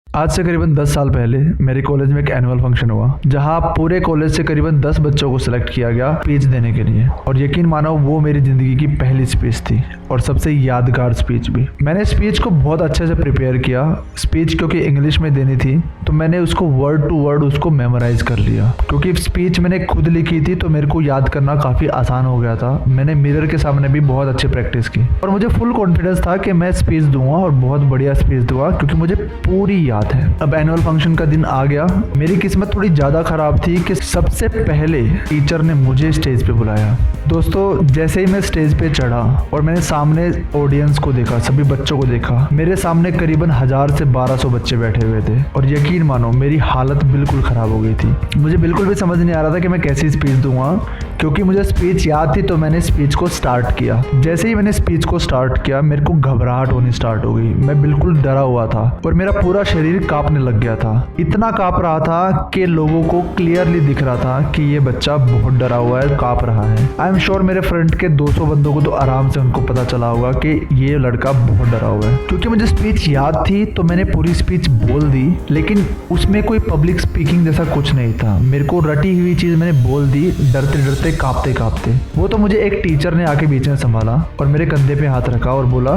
आज से करीबन 10 साल पहले मेरे कॉलेज में एक एनुअल फंक्शन हुआ जहां पूरे कॉलेज से करीबन 10 बच्चों को सिलेक्ट किया गया स्पीच देने के लिए। और यकीन मानो वो मेरी ज़िंदगी की पहली स्पीच थी और सबसे यादगार स्पीच भी। मैंने स्पीच को बहुत अच्छे से प्रिपेयर किया। स्पीच क्योंकि इंग्लिश में देनी थी तो मैंने उसको वर्ड टू वर्ड उसको मेमोराइज कर लिया। क्योंकि स्पीच मैंने खुद लिखी थी तो मेरे को याद करना काफ़ी आसान हो गया था। मैंने मिरर के सामने भी बहुत अच्छी प्रैक्टिस की और मुझे फुल कॉन्फिडेंस था कि मैं स्पीच दूंगा और बहुत बढ़िया स्पीच दूंगा क्योंकि मुझे पूरी याद है। अब एनुअल फंक्शन का दिन आ गया। मेरी किस्मत थोड़ी ज़्यादा ख़राब थी कि सबसे पहले टीचर ने मुझे स्टेज पे बुलाया। दोस्तों, जैसे ही मैं स्टेज पे चढ़ा और मैंने सामने ऑडियंस को देखा, सभी बच्चों को देखा, मेरे सामने करीबन 1000 से 1200 बच्चे बैठे हुए थे और यकीन मानो मेरी हालत बिल्कुल ख़राब हो गई थी। मुझे बिल्कुल भी समझ नहीं आ रहा था कि मैं कैसी स्पीच दूंगा। क्योंकि मुझे स्पीच याद थी तो मैंने स्पीच को स्टार्ट किया। जैसे ही मैंने स्पीच को स्टार्ट किया मेरे को घबराहट होनी स्टार्ट हो गई। मैं बिल्कुल डरा हुआ था और मेरा पूरा शरीर कांपने लग गया था। इतना कांप रहा था कि लोगों को क्लियरली दिख रहा था कि ये बच्चा बहुत डरा हुआ है, कांप रहा है। आई एम श्योर मेरे फ्रंट के 200 बंदों को तो आराम से उनको पता चला होगा कि ये लड़का बहुत डरा हुआ है। क्योंकि मुझे स्पीच याद थी तो मैंने पूरी स्पीच बोल दी, लेकिन उसमें कोई पब्लिक स्पीकिंग जैसा कुछ नहीं था। मेरे को रटी हुई चीज़ मैंने बोल दी, डरते डरते कांपते कांपते। वो तो मुझे एक टीचर ने आके बीच में संभाला और मेरे कंधे पे हाथ रखा और बोला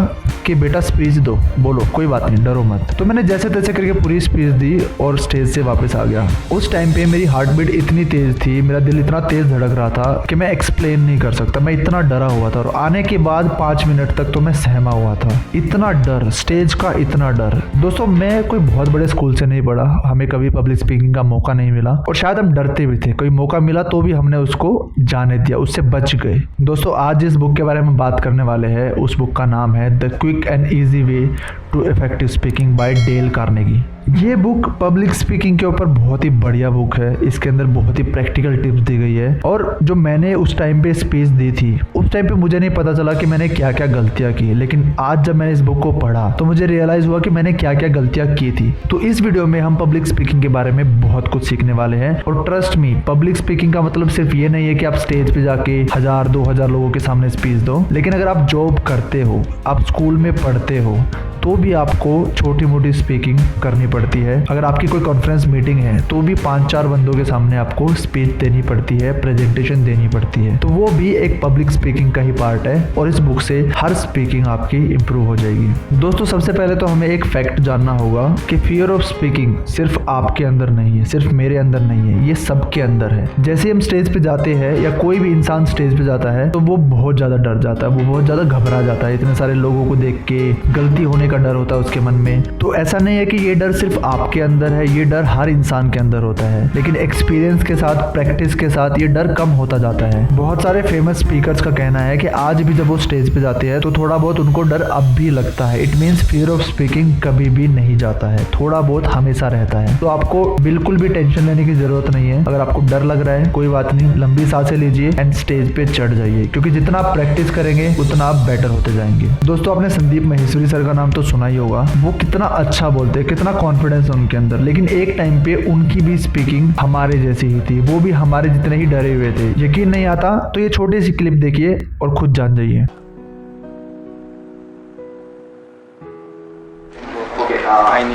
कि बेटा स्पीच दो, बोलो, कोई बात नहीं, डरो मत। तो मैंने जैसे तैसे करके पूरी स्पीच दी और स्टेज से वापस आ गया। उस टाइम पे मेरी हार्ट बीट इतनी तेज थी, मेरा दिल इतना तेज धड़क रहा था कि मैं एक्सप्लेन नहीं कर सकता। मैं इतना डरा हुआ था और आने के बाद 5 मिनट तक तो मैं सहमा हुआ था। इतना डर, स्टेज का इतना डर। दोस्तों, मैं कोई बहुत बड़े स्कूल से नहीं पढ़ा, हमें कभी पब्लिक स्पीकिंग का मौका नहीं मिला और शायद हम डरते भी थे। कोई मौका मिला तो भी हमने उसको जाने दिया, उससे बच गए। दोस्तों, आज जिस बुक के बारे में बात करने वाले हैं उस बुक का नाम है the quick and easy way to effective speaking by Dale Carnegie. ये बुक पब्लिक स्पीकिंग के ऊपर बहुत ही बढ़िया बुक है। इसके अंदर बहुत ही प्रैक्टिकल टिप्स दी गई है। और जो मैंने उस टाइम पे स्पीच दी थी उस टाइम पे मुझे नहीं पता चला कि मैंने क्या क्या गलतियां की, लेकिन आज जब मैंने इस बुक को पढ़ा तो मुझे रियलाइज हुआ कि मैंने क्या क्या गलतियां की थी। तो इस वीडियो में हम पब्लिक स्पीकिंग के बारे में बहुत कुछ सीखने वाले हैं। और ट्रस्ट मी, पब्लिक स्पीकिंग का मतलब सिर्फ ये नहीं है कि आप स्टेज पे जाके 1000-2000 लोगों के सामने स्पीच दो। लेकिन अगर आप जॉब करते हो, आप स्कूल में पढ़ते हो, तो भी आपको छोटी मोटी स्पीकिंग करनी पड़ती है। अगर आपकी कोई कॉन्फ्रेंस मीटिंग है तो भी 5-4 बंदों के सामने आपको स्पीच देनी पड़ती है, प्रेजेंटेशन देनी पड़ती है। तो वो भी एक पब्लिक स्पीकिंग का ही पार्ट है और इस बुक से हर स्पीकिंग आपकी इंप्रूव हो जाएगी। दोस्तों, सबसे पहले तो हमें एक फैक्ट जानना होगा कि फियर ऑफ स्पीकिंग सिर्फ आपके अंदर नहीं है, सिर्फ मेरे अंदर नहीं है, ये सबके अंदर है। जैसे हम स्टेज पे जाते हैं या कोई भी इंसान स्टेज पे जाता है तो वो बहुत ज्यादा डर जाता है, वो बहुत ज्यादा घबरा जाता है। इतने सारे लोगों को देख के गलती होने का डर होता है उसके मन में। तो ऐसा नहीं है कि ये डर सिर्फ आपके अंदर है, ये डर हर इंसान के अंदर होता है। लेकिन एक्सपीरियंस के साथ, प्रैक्टिस के साथ ये डर कम होता जाता है। बहुत सारे फेमस स्पीकर्स का कहना है कि आज भी जब वो स्टेज पे जाते हैं तो थोड़ा बहुत उनको डर अब भी लगता है। It means fear of speaking कभी भी नहीं जाता है, थोड़ा बहुत हमेशा रहता है। तो आपको बिल्कुल भी टेंशन लेने की जरूरत नहीं है। अगर आपको डर लग रहा है, कोई बात नहीं, लंबी सांसें लीजिए एंड स्टेज पे चढ़ जाइए, क्योंकि जितना आप प्रैक्टिस करेंगे उतना आप बेटर होते जाएंगे। दोस्तों, आपने संदीप महेश्वरी सर का नाम तो सुना ही होगा। वो कितना अच्छा बोलते हैं, कितना कॉन्फिडेंस है उनके अंदर। लेकिन एक टाइम पे उनकी भी स्पीकिंग हमारे जैसी ही थी, वो भी हमारे जितने ही डरे हुए थे। यकीन नहीं आता तो ये छोटी सी क्लिप देखिए और खुद जान जाइए।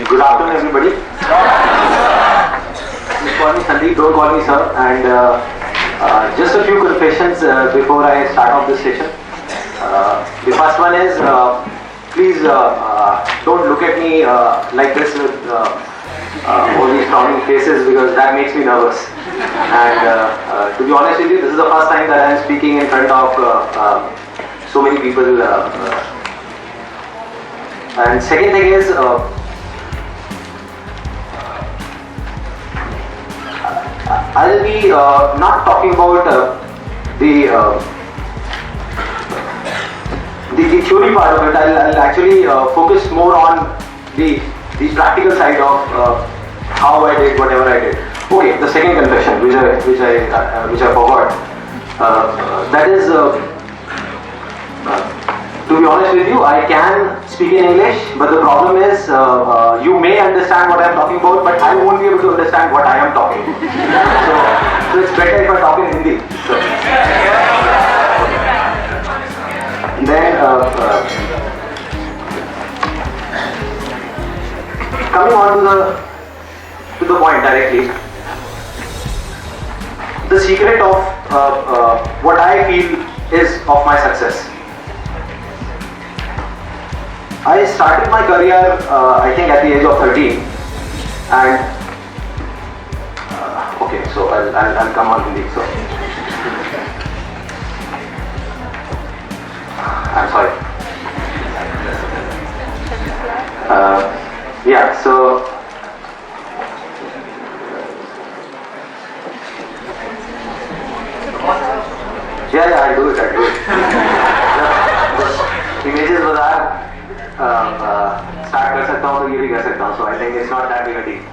Good afternoon, everybody. Just call me Sandeep, don't call me sir. And just a few confessions before I start off this session. The first one is, please don't look at me like this with all these frowning faces, because that makes me nervous. And to be honest with you, this is the first time that I am speaking in front of so many people. And second thing is, I'll be not talking about the theory part of it. I'll actually focus more on the practical side of how I did whatever I did. Okay, the second confession, which I forgot. That is, to be honest with you, I can speak in English, but the problem is you may understand what I am talking about, but I won't be able to understand what I am talking. So it's better if I talk in Hindi. So, then coming on to the point directly, the secret of what I feel is of my success. I started my career, I think, at the age of 13, and okay, so I'll come on to the so. I'm sorry. Yeah, so yeah, I'll do it. Images बाजार start कर सकता हूँ तो ये भी कर सकता हूँ, so I think it's not that big a deal.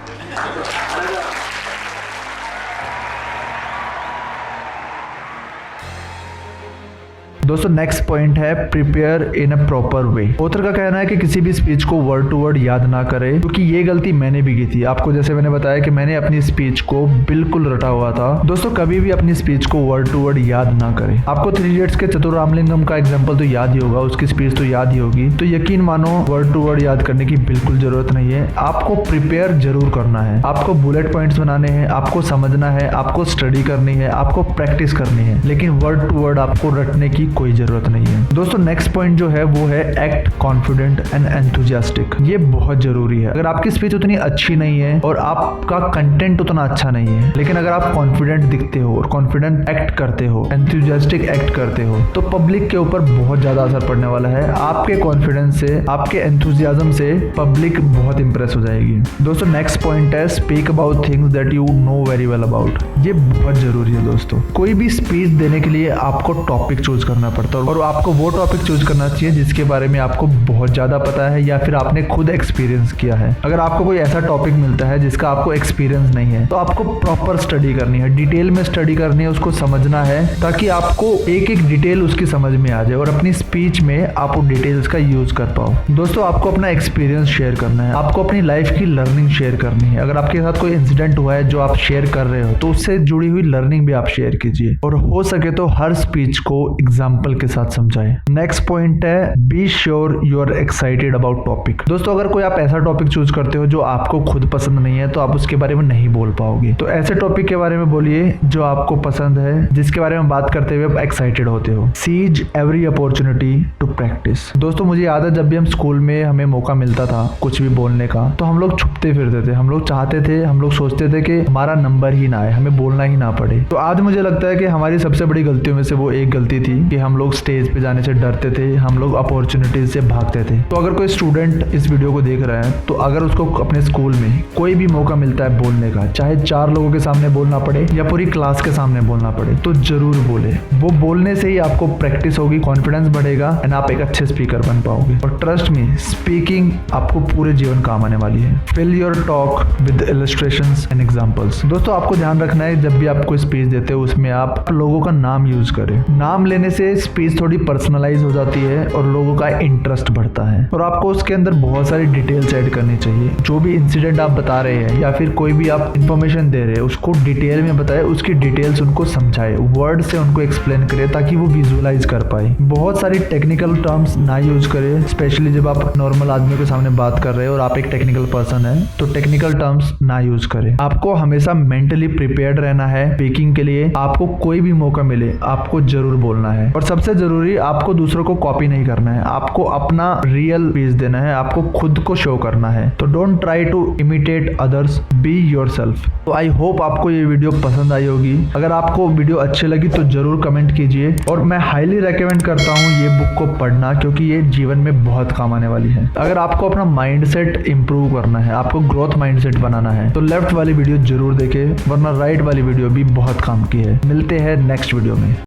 दोस्तों नेक्स्ट पॉइंट है prepare in a proper way. Author का कहना है कि किसी भी स्पीच को वर्ड टू वर्ड याद ना करें, क्योंकि ये गलती मैंने भी की थी। आपको जैसे मैंने बताया कि मैंने अपनी स्पीच को बिल्कुल रटा हुआ था। दोस्तों कभी भी अपनी स्पीच को वर्ड टू वर्ड याद ना करें। आपको 3 इडियट्स के चतुर रामलिंगम का एग्जाम्पल तो याद ही होगा, उसकी स्पीच तो याद ही होगी। तो यकीन मानो वर्ड टू वर्ड याद करने की बिल्कुल जरूरत नहीं है। आपको प्रिपेयर जरूर करना है, आपको बुलेट पॉइंट्स बनाने हैं, आपको समझना है, आपको स्टडी करनी है, आपको प्रैक्टिस करनी है, लेकिन वर्ड टू वर्ड आपको रटने की कोई जरूरत नहीं है। दोस्तों नेक्स्ट पॉइंट जो है वो है एक्ट कॉन्फिडेंट एंड एंथुसियास्टिक। ये बहुत जरूरी है। अगर आपकी स्पीच उतनी अच्छी नहीं है और आपका कंटेंट उतना अच्छा नहीं है, लेकिन अगर आप कॉन्फिडेंट दिखते हो और कॉन्फिडेंट एक्ट करते हो, एंथुसियास्टिक एक्ट करते हो, तो पब्लिक के ऊपर बहुत ज्यादा असर पड़ने वाला है। आपके कॉन्फिडेंस से, आपके एंथुसियाज्म से पब्लिक बहुत इंप्रेस हो जाएगी। दोस्तों नेक्स्ट पॉइंट है speak about things that you know very well about. ये बहुत जरूरी है दोस्तों। कोई भी स्पीच देने के लिए आपको टॉपिक चूज करना पड़ता है और आपको वो टॉपिक चूज करना चाहिए जिसके बारे में आपको बहुत ज्यादा पता है या फिर आपने खुद एक्सपीरियंस किया है। अगर आपको कोई ऐसा टॉपिक मिलता है जिसका आपको एक्सपीरियंस नहीं है, तो आपको प्रॉपर स्टडी करनी है, डिटेल में स्टडी करनी है, उसको समझना है, ताकि आपको एक एक डिटेल उसकी समझ में आ जाए और अपनी स्पीच में आप उन डिटेल्स का यूज कर पाओ। दोस्तों आपको अपना एक्सपीरियंस शेयर करना है, आपको अपनी लाइफ की लर्निंग शेयर करनी है। अगर आपके साथ कोई इंसिडेंट हुआ है जो आप शेयर कर रहे हो, तो उससे जुड़ी हुई लर्निंग भी आप शेयर कीजिए और हो सके तो हर स्पीच को एग्जाम्पल के साथ समझाएं। नेक्स्ट पॉइंट है be sure you are excited about topic. दोस्तों अगर कोई आप ऐसा टॉपिक चूज करते हो जो आपको खुद पसंद नहीं है, तो आप उसके बारे में नहीं बोल पाओगे। तो ऐसे टॉपिक के बारे में बोलिए जो आपको पसंद है, जिसके बारे में बात करते हुए आप एक्साइटेड होते हो। Seize every opportunity to practise. दोस्तों मुझे याद है जब भी हम स्कूल में हमें मौका मिलता था कुछ भी बोलने का, तो हम लोग छुपते फिरते थे। हम लोग चाहते थे, हम लोग सोचते थे कि हमारा नंबर ही ना आए, हमें बोलना ही ना पड़े। तो आज मुझे लगता है कि हमारी सबसे बड़ी गलतियों में से वो एक गलती थी कि हम लोग स्टेज पे जाने से डरते थे, हम लोग अपॉर्चुनिटीज से भागते थे। तो अगर कोई स्टूडेंट इस वीडियो को देख रहा है, तो अगर उसको अपने स्कूल में कोई भी मौका मिलता है बोलने का, चाहे 4 लोगों के सामने बोलना पड़े या पूरी क्लास के सामने बोलना पड़े, तो जरूर बोले। वो बोलने से ही आपको प्रैक्टिस होगी, कॉन्फिडेंस बढ़ेगा एंड आप एक अच्छे स्पीकर बन पाओगे। और ट्रस्ट मी, स्पीकिंग आपको पूरे जीवन काम आने वाली है। Fill your talk with illustrations and examples. दोस्तों आपको ध्यान रखना है जब भी आप कोई स्पीच देते हो उसमें आप लोगों का नाम यूज करें। नाम लेने से स्पीच थोड़ी पर्सनलाइज हो जाती है और लोगों का इंटरेस्ट बढ़ता है। और आपको उसके अंदर बहुत सारी डिटेल्स ऐड करनी चाहिए। जो भी इंसिडेंट आप बता रहे हैं या फिर कोई भी आप इंफॉर्मेशन दे रहे हैं, उसको डिटेल में बताए, उसकी डिटेल्स उनको समझाए, वर्ड से उनको एक्सप्लेन करें ताकि वो विजुअलाइज कर पाए। बहुत सारी टेक्निकल टर्म्स ना यूज करें, स्पेशली जब आप नॉर्मल आदमियों के सामने बात कर रहे हो और आप एक टेक्निकल पर्सन है, तो टेक्निकल टर्म्स ना यूज करें। आपको हमेशा मेंटली प्रिपेयर्ड रहना है स्पीकिंग के लिए। आपको कोई भी मौका मिले आपको जरूर बोलना है। और सबसे जरूरी, आपको दूसरों को कॉपी नहीं करना है, आपको अपना रियल स्पीच देना है, आपको खुद को शो करना है। तो don't try to imitate others, be yourself. तो आई होप आपको ये वीडियो पसंद आई होगी। अगर आपको वीडियो अच्छी लगी तो जरूर कमेंट कीजिए और मैं हाईली रेकमेंड करता हूँ ये बुक को पढ़ना, क्योंकि ये जीवन में बहुत काम आने वाली है। अगर आपको अपना माइंडसेट इंप्रूव करना है, आपको ग्रोथ माइंडसेट बनाना है, तो लेफ्ट वाली वीडियो जरूर देखें, वरना राइट वाली वीडियो भी बहुत काम की है। मिलते हैं नेक्स्ट वीडियो में।